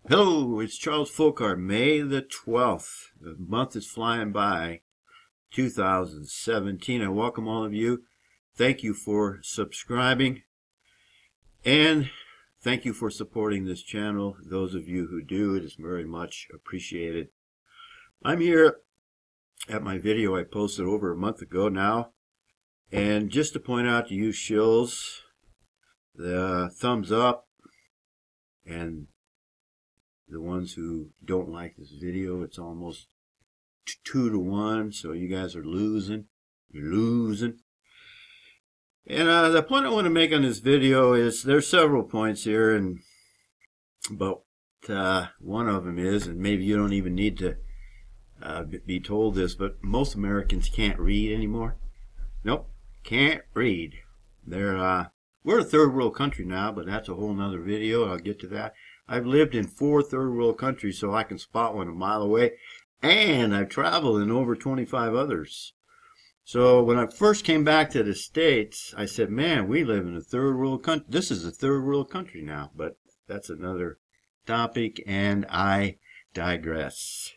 Hello, it's Charles Folkart. May the 12th. The month is flying by. 2017. I welcome all of you. Thank you for subscribing. And thank you for supporting this channel. Those of you who do, it is very much appreciated. I'm here at my video I posted over a month ago now. And just to point out to you shills, the thumbs up and the ones who don't like this video, it's almost 2 to 1, so you guys are losing. You're losing. And the point I want to make on this video is there's several points here, but one of them is, and maybe you don't even need to be told this, but most Americans can't read anymore. Nope, can't read. We're a third world country now, but that's a whole nother video. I'll get to that. I've lived in 4 third world countries, so I can spot one a mile away, and I've traveled in over 25 others. So when I first came back to the States, I said, man, we live in a third world country. This is a third world country now, but that's another topic, and I digress.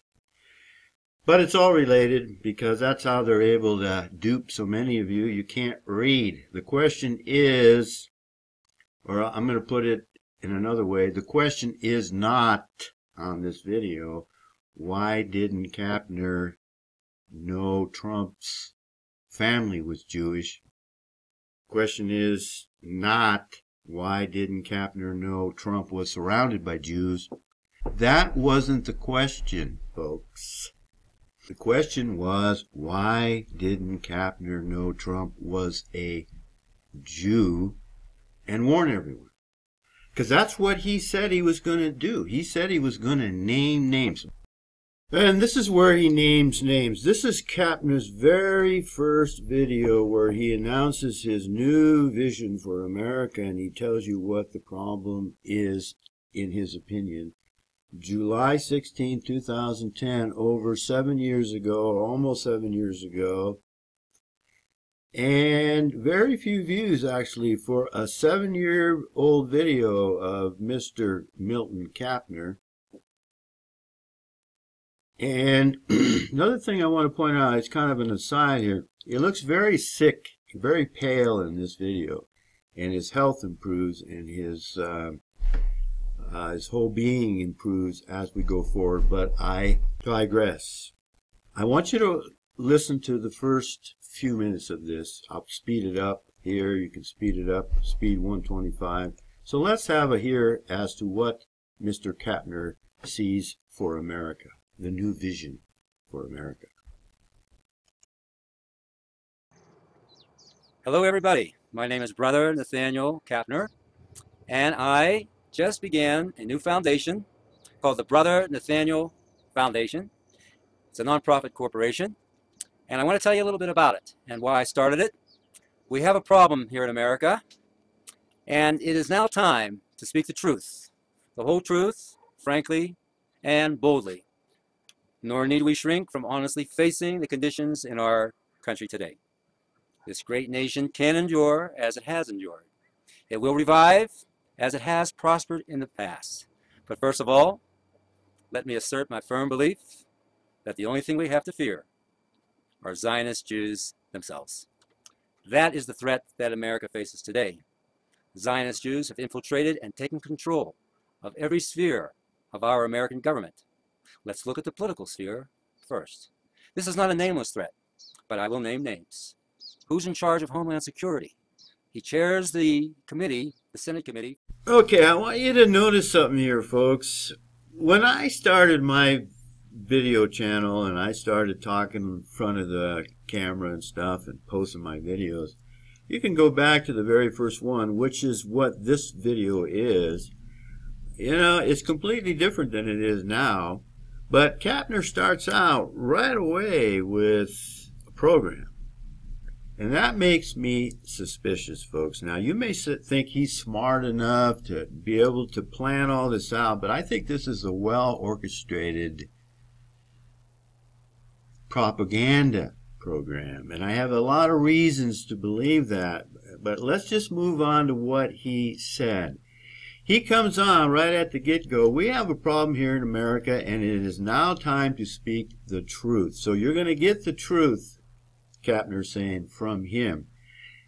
But it's all related, because that's how they're able to dupe so many of you. You can't read. The question is, or I'm going to put it in another way, the question is not on this video, why didn't Kapner know Trump's family was Jewish? The question is not, why didn't Kapner know Trump was surrounded by Jews? That wasn't the question, folks. The question was, why didn't Kapner know Trump was a Jew and warn everyone? Because that's what he said he was going to do. He said he was going to name names. And this is where he names names. This is Kapner's very first video where he announces his new vision for America, and he tells you what the problem is, in his opinion. July 16, 2010, over 7 years ago, almost 7 years ago. And very few views, actually, for a 7-year-old video of Mr. Milton Kapner. And another thing I want to point out, it's kind of an aside here. He looks very sick, very pale in this video. And his health improves, and his whole being improves as we go forward. But I digress. I want you to listen to the first few minutes of this. I'll speed it up here. You can speed it up, speed 125. So let's have a hear as to what Mr. Kapner sees for America, the new vision for America. Hello everybody, my name is Brother Nathanael Kapner, and I just began a new foundation called the Brother Nathanael Foundation. It's a nonprofit corporation, and I want to tell you a little bit about it and why I started it. We have a problem here in America, and it is now time to speak the truth, the whole truth, frankly and boldly. Nor need we shrink from honestly facing the conditions in our country today. This great nation can endure as it has endured. It will revive as it has prospered in the past. But first of all, let me assert my firm belief that the only thing we have to fear are Zionist Jews themselves. That is the threat that America faces today. Zionist Jews have infiltrated and taken control of every sphere of our American government. Let's look at the political sphere first. This is not a nameless threat, but I will name names. Who's in charge of Homeland Security? He chairs the committee, the Senate committee. Okay, I want you to notice something here, folks. When I started my video channel and I started talking in front of the camera and stuff and posting my videos, you can go back to the very first one, which is what this video is. You know, it's completely different than it is now. But Kapner starts out right away with a program. And that makes me suspicious, folks. Now, you may think he's smart enough to be able to plan all this out, but I think this is a well-orchestrated propaganda program. And I have a lot of reasons to believe that. But let's just move on to what he said. he comes on right at the get-go. We have a problem here in America, and it is now time to speak the truth. So you're going to get the truth, Kapner's saying, from him.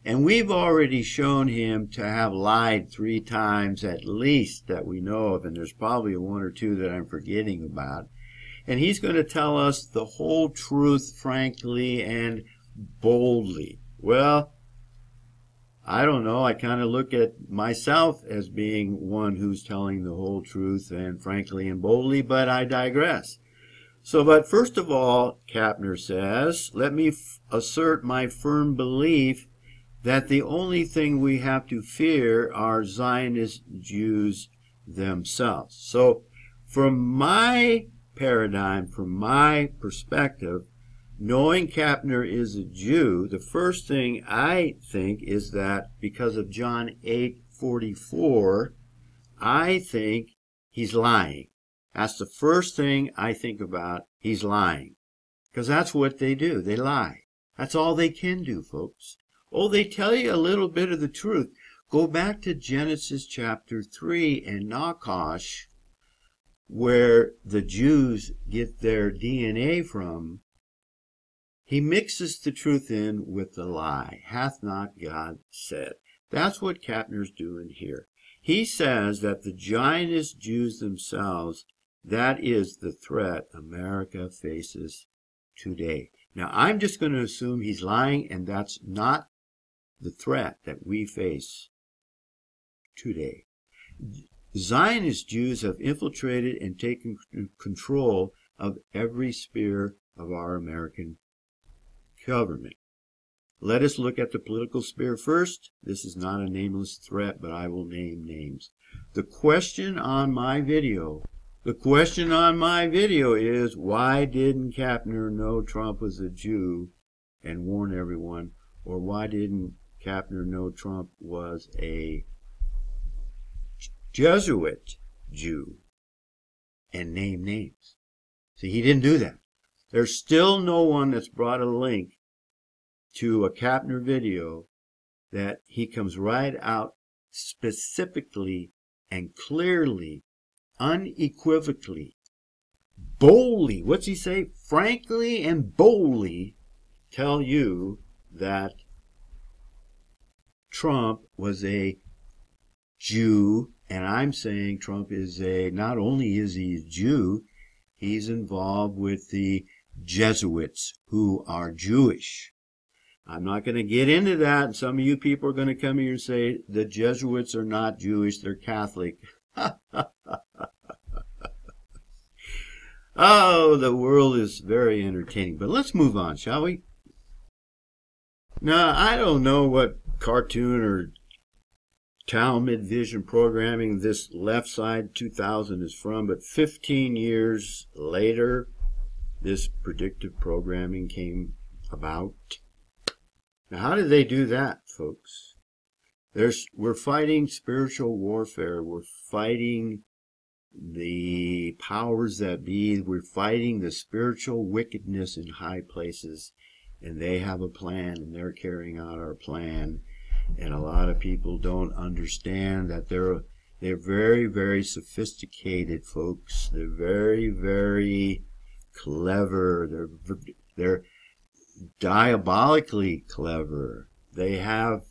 And we've already shown him to have lied 3 times at least that we know of, and there's probably 1 or 2 that I'm forgetting about. And he's going to tell us the whole truth frankly and boldly. Well, I don't know. I kind of look at myself as being one who's telling the whole truth and frankly and boldly, but I digress. So, but first of all, Kapner says, let me assert my firm belief that the only thing we have to fear are Zionist Jews themselves. So, from my paradigm, from my perspective, knowing Kapner is a Jew, the first thing I think is that because of John 8:44, I think he's lying. That's the first thing I think about. He's lying. Because that's what they do. They lie. That's all they can do, folks. Oh, they tell you a little bit of the truth. Go back to Genesis chapter 3 and Nakash, where the Jews get their DNA from. He mixes the truth in with the lie. Hath not God said? That's what Kapner's doing here. He says that the Zionist Jews themselves, that is the threat America faces today. Now, I'm just going to assume he's lying, and that's not the threat that we face today. Zionist Jews have infiltrated and taken control of every sphere of our American government. Let us look at the political sphere first. This is not a nameless threat, but I will name names. The question on my video is, why didn't Kapner know Trump was a Jew and warn everyone? Or why didn't Kapner know Trump was a Jesuit Jew and name names? See, he didn't do that. There's still no one that's brought a link to a Kapner video that he comes right out specifically and clearly, unequivocally, boldly, what's he say? Frankly and boldly tell you that Trump was a Jew, and I'm saying Trump is not only is he a Jew, he's involved with the Jesuits who are Jewish. I'm not going to get into that, and some of you people are going to come here and say the Jesuits are not Jewish, they're Catholic. Oh, the world is very entertaining. But let's move on, shall we? Now, I don't know what cartoon or Talmud vision programming this left side 2000 is from, but 15 years later, this predictive programming came about. Now, how did they do that, folks? We're fighting spiritual warfare. We're fighting the powers that be. We're fighting the spiritual wickedness in high places. And they have a plan, and they're carrying out our plan. And a lot of people don't understand that they're very, very sophisticated, folks. They're very, very clever. They're diabolically clever. They have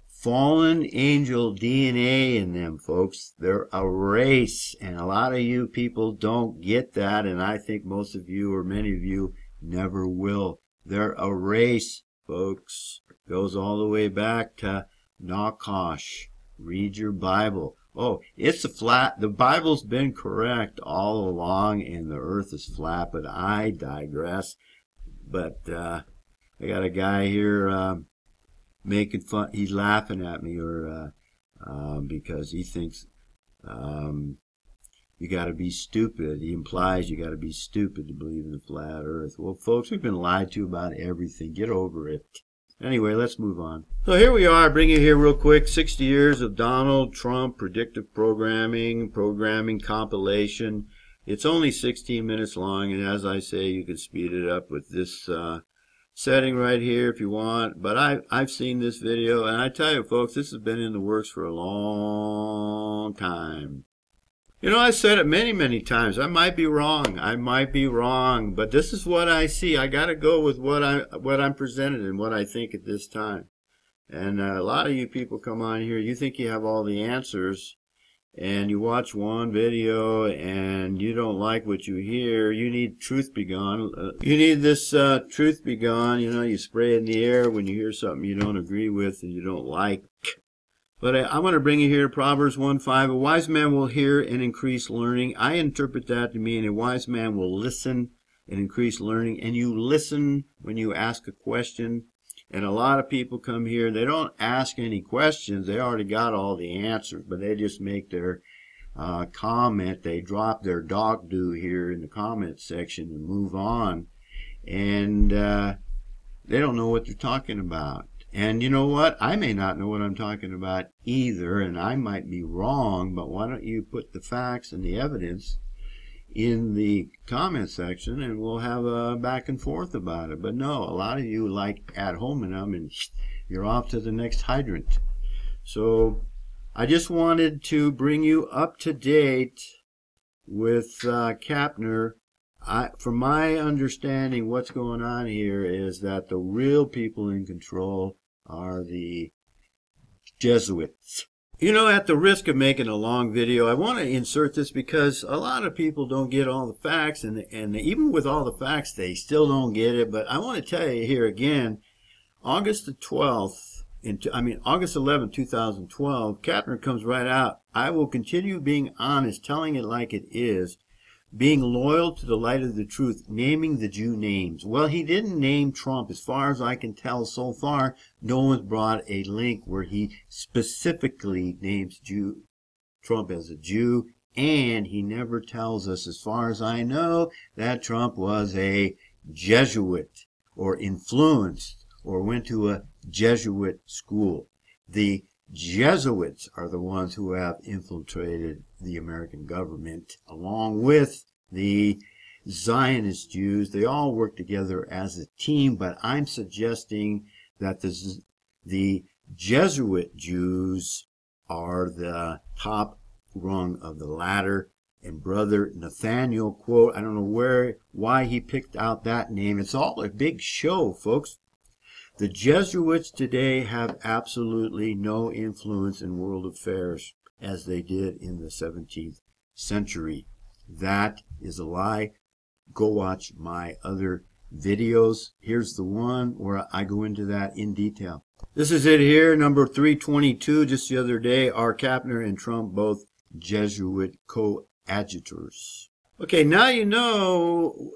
fallen angel DNA in them, folks. They're a race, and a lot of you people don't get that, and I think most of you, or many of you, never will. They're a race, folks. Goes all the way back to Nakash. Read your Bible. Oh, it's flat. The Bible's been correct all along, and the earth is flat, but I digress. But I got a guy here making fun. He's laughing at me, or because he thinks you got to be stupid. He implies you got to be stupid to believe in the flat earth. Well, folks, we've been lied to about everything. Get over it. Anyway, let's move on. So here we are, bring you here real quick. 60 years of Donald Trump predictive programming compilation. It's only 16 minutes long, and as I say, you can speed it up with this setting right here if you want. But I've seen this video, and I tell you, folks, this has been in the works for a long time. You know, I've said it many, many times. I might be wrong. I might be wrong, but this is what I see. I got to go with what I'm presented and what I think at this time. And a lot of you people come on here, you think you have all the answers, and you watch one video and you don't like what you hear. You need truth be gone. You need this truth be gone. You know, you spray it in the air when you hear something you don't agree with and you don't like. But I want to bring you here to Proverbs 1:5. A wise man will hear and increase learning. I interpret that to mean a wise man will listen and increase learning. And you listen when you ask a question. And a lot of people come here, they don't ask any questions. They already got all the answers, but they just make their comment. They drop their dog do here in the comment section and move on. And they don't know what they're talking about. And you know what? I may not know what I'm talking about either, and I might be wrong, but why don't you put the facts and the evidence in the comment section, and we'll have a back and forth about it. But no, a lot of you like ad hominem, and you're off to the next hydrant. So I just wanted to bring you up to date with Kapner. From my understanding, what's going on here is that the real people in control are the Jesuits. You know, at the risk of making a long video, I want to insert this because a lot of people don't get all the facts, and even with all the facts, they still don't get it. But I want to tell you here again, August the 12th, August 11, 2012, Kapner comes right out. I will continue being honest, telling it like it is, being loyal to the light of the truth, naming the Jew names. Well, he didn't name Trump. As far as I can tell so far, no one's brought a link where he specifically names Trump as a Jew, and he never tells us, as far as I know, that Trump was a Jesuit or influenced or went to a Jesuit school. The Jesuits are the ones who have infiltrated the American government, along with the Zionist Jews. They all work together as a team, but I'm suggesting that the Jesuit Jews are the top rung of the ladder. And Brother Nathanael, quote, I don't know why he picked out that name. It's all a big show, folks. The Jesuits today have absolutely no influence in world affairs as they did in the 17th century. That is a lie. Go watch my other videos. Here's the one where I go into that in detail. This is it here, number 322. Just the other day, are Kapner and Trump both Jesuit coadjutors? Okay, now you know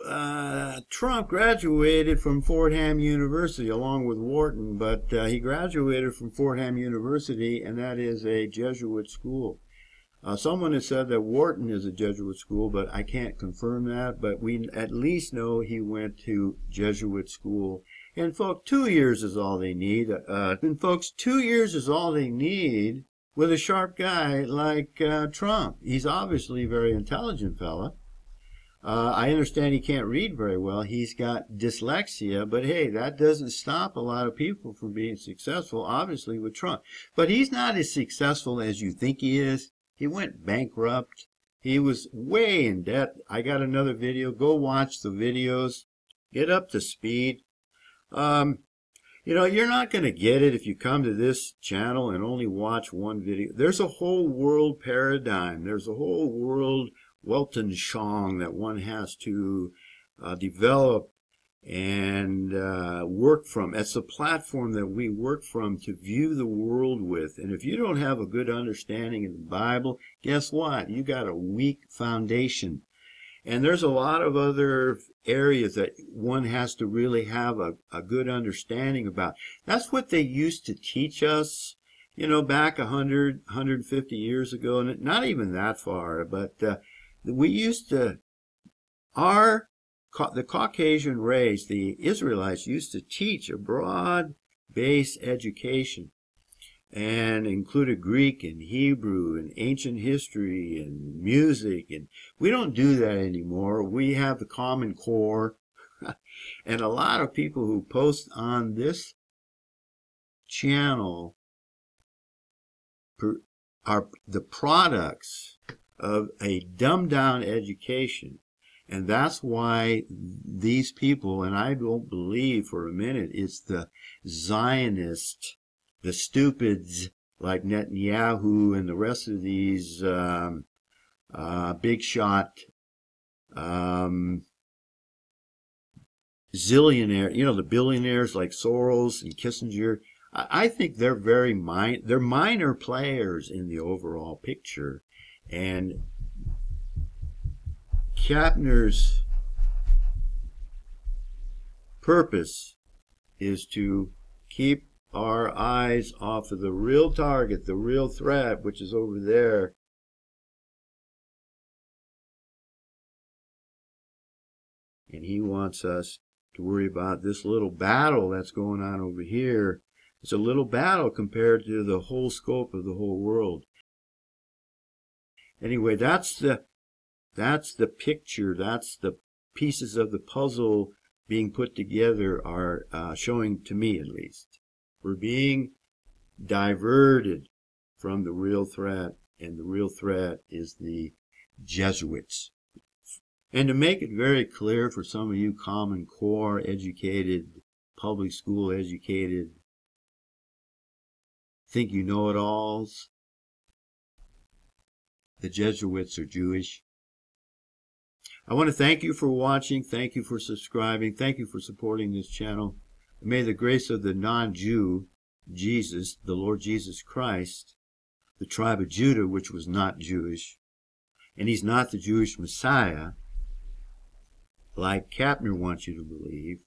Trump graduated from Fordham University along with Wharton, but he graduated from Fordham University, and that is a Jesuit school. Someone has said that Wharton is a Jesuit school, but I can't confirm that. But we at least know he went to Jesuit school. And folks, 2 years is all they need. Folks, 2 years is all they need with a sharp guy like Trump. He's obviously a very intelligent fella. I understand he can't read very well. He's got dyslexia, but hey, that doesn't stop a lot of people from being successful, obviously, with Trump. But he's not as successful as you think he is. He went bankrupt. He was way in debt. I got another video. Go watch the videos. Get up to speed. You know, you're not going to get it if you come to this channel and only watch one video. There's a whole world paradigm. There's a whole world Weltanschauung that one has to develop and work from. It's a platform that we work from to view the world with. And if you don't have a good understanding of the Bible, guess what? You got a weak foundation. And there's a lot of other areas that one has to really have a good understanding about. That's what they used to teach us, you know, back 100, 150 years ago. And not even that far, but we used to, the Caucasian race, the Israelites, used to teach a broad-based education and included Greek and Hebrew and ancient history and music. And we don't do that anymore. We have the Common Core, And a lot of people who post on this channel are the products of a dumbed down education. And that's why these people, and I don't believe for a minute it's the Zionists, the stupids like Netanyahu and the rest of these big shot zillionaire, the billionaires like Soros and Kissinger. I think they're they're minor players in the overall picture. And Kapner's purpose is to keep our eyes off of the real target, the real threat, which is over there. And he wants us to worry about this little battle that's going on over here. It's a little battle compared to the whole scope of the whole world. Anyway, that's the picture. That's the pieces of the puzzle being put together are showing, to me at least. We're being diverted from the real threat, and the real threat is the Jesuits. And to make it very clear for some of you Common Core educated, public school educated, think you know it alls, the Jesuits are Jewish. I want to thank you for watching, thank you for subscribing, thank you for supporting this channel. And may the grace of the non-Jew, Jesus, the Lord Jesus Christ, the tribe of Judah, which was not Jewish, and he's not the Jewish Messiah, like Kapner wants you to believe,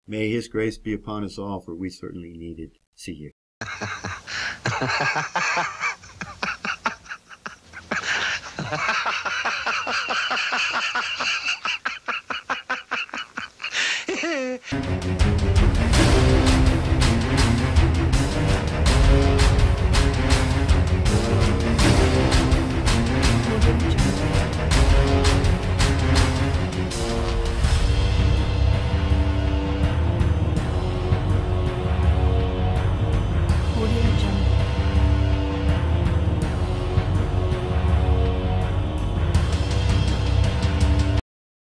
may his grace be upon us all, for we certainly need it. See you.